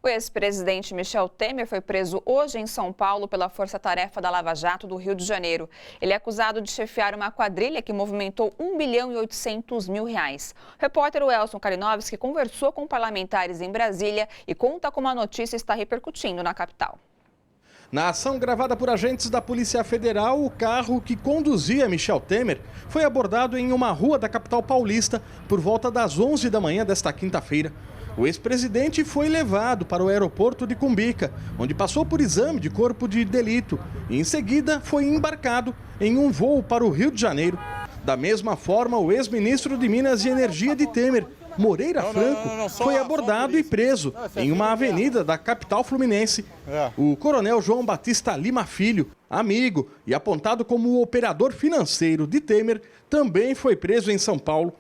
O ex-presidente Michel Temer foi preso hoje em São Paulo pela Força Tarefa da Lava Jato do Rio de Janeiro. Ele é acusado de chefiar uma quadrilha que movimentou R$ 1.800.000. O repórter Welson Kalinowski conversou com parlamentares em Brasília e conta como a notícia está repercutindo na capital. Na ação gravada por agentes da Polícia Federal, o carro que conduzia Michel Temer foi abordado em uma rua da capital paulista por volta das 11 da manhã desta quinta-feira. O ex-presidente foi levado para o aeroporto de Cumbica, onde passou por exame de corpo de delito e em seguida foi embarcado em um voo para o Rio de Janeiro. Da mesma forma, o ex-ministro de Minas e Energia de Temer, Moreira Franco, foi abordado e preso em uma avenida da capital fluminense. O coronel João Batista Lima Filho, amigo e apontado como o operador financeiro de Temer, também foi preso em São Paulo.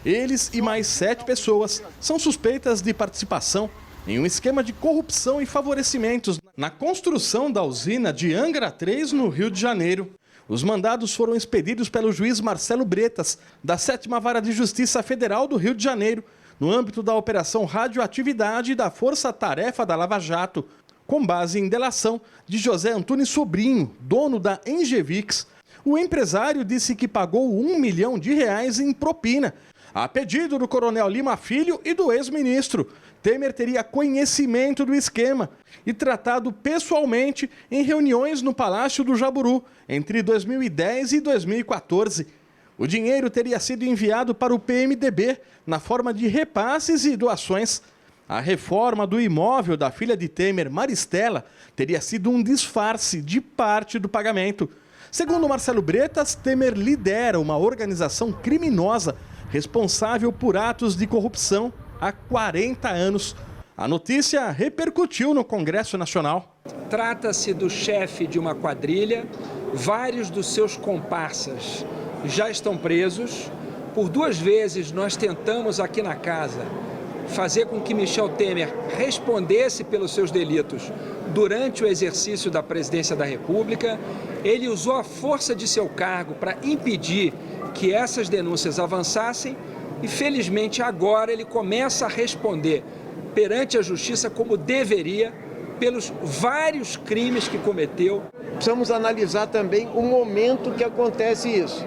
Eles e mais 7 pessoas são suspeitas de participação em um esquema de corrupção e favorecimentos na construção da usina de Angra 3, no Rio de Janeiro. Os mandados foram expedidos pelo juiz Marcelo Bretas, da 7ª Vara de Justiça Federal do Rio de Janeiro, no âmbito da Operação Radioatividade da Força Tarefa da Lava Jato, com base em delação de José Antunes Sobrinho, dono da Engevix. O empresário disse que pagou R$ 1 milhão em propina, a pedido do coronel Lima Filho e do ex-ministro. Temer teria conhecimento do esquema e tratado pessoalmente em reuniões no Palácio do Jaburu entre 2010 e 2014. O dinheiro teria sido enviado para o PMDB na forma de repasses e doações. A reforma do imóvel da filha de Temer, Maristela, teria sido um disfarce de parte do pagamento. Segundo Marcelo Bretas, Temer lidera uma organização criminosa responsável por atos de corrupção há 40 anos. A notícia repercutiu no Congresso Nacional. Trata-se do chefe de uma quadrilha. Vários dos seus comparsas já estão presos. Por 2 vezes nós tentamos aqui na casa fazer com que Michel Temer respondesse pelos seus delitos durante o exercício da presidência da República. Ele usou a força de seu cargo para impedir que essas denúncias avançassem e, felizmente, agora ele começa a responder perante a justiça como deveria pelos vários crimes que cometeu. Precisamos analisar também o momento que acontece isso,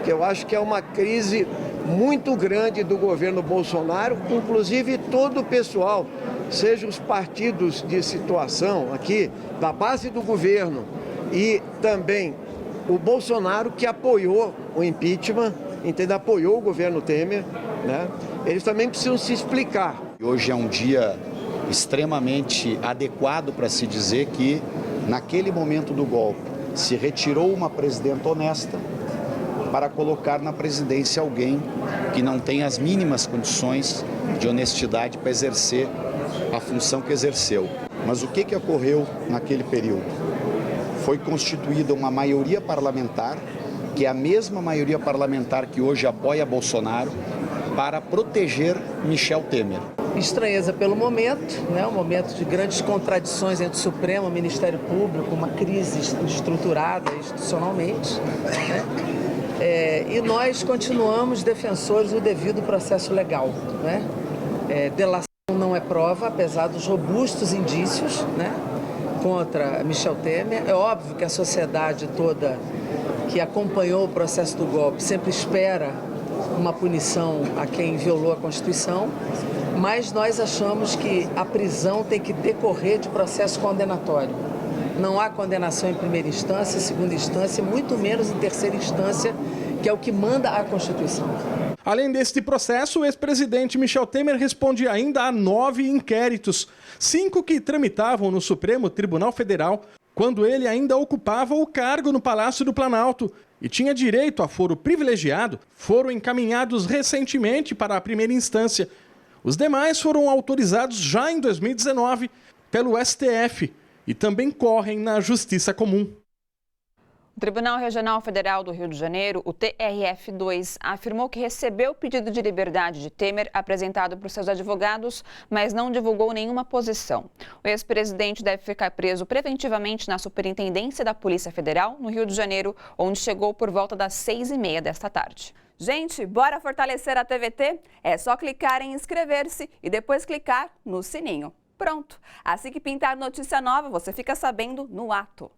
que eu acho que é uma crise muito grande do governo Bolsonaro, inclusive todo o pessoal, seja os partidos de situação aqui, da base do governo e também o Bolsonaro, que apoiou o impeachment, entende? Apoiou o governo Temer, né? Eles também precisam se explicar. Hoje é um dia extremamente adequado para se dizer que, naquele momento do golpe, se retirou uma presidenta honesta para colocar na presidência alguém que não tem as mínimas condições de honestidade para exercer a função que exerceu. Mas o que ocorreu naquele período? Foi constituída uma maioria parlamentar, que é a mesma maioria parlamentar que hoje apoia Bolsonaro, para proteger Michel Temer. Estranheza pelo momento, né? Um momento de grandes contradições entre o Supremo e o Ministério Público, uma crise estruturada institucionalmente, né? E nós continuamos defensores do devido processo legal, né? Delação não é prova, apesar dos robustos indícios, né, contra Michel Temer. É óbvio que a sociedade toda que acompanhou o processo do golpe sempre espera uma punição a quem violou a Constituição, mas nós achamos que a prisão tem que decorrer de processo condenatório. Não há condenação em primeira instância, segunda instância, muito menos em terceira instância, que é o que manda a Constituição. Além deste processo, o ex-presidente Michel Temer responde ainda a 9 inquéritos, 5 que tramitavam no Supremo Tribunal Federal, quando ele ainda ocupava o cargo no Palácio do Planalto e tinha direito a foro privilegiado, foram encaminhados recentemente para a primeira instância. Os demais foram autorizados já em 2019 pelo STF e também correm na Justiça Comum. O Tribunal Regional Federal do Rio de Janeiro, o TRF2, afirmou que recebeu o pedido de liberdade de Temer apresentado por seus advogados, mas não divulgou nenhuma posição. O ex-presidente deve ficar preso preventivamente na Superintendência da Polícia Federal, no Rio de Janeiro, onde chegou por volta das 6h30 desta tarde. Gente, bora fortalecer a TVT? É só clicar em inscrever-se e depois clicar no sininho. Pronto! Assim que pintar notícia nova, você fica sabendo no ato.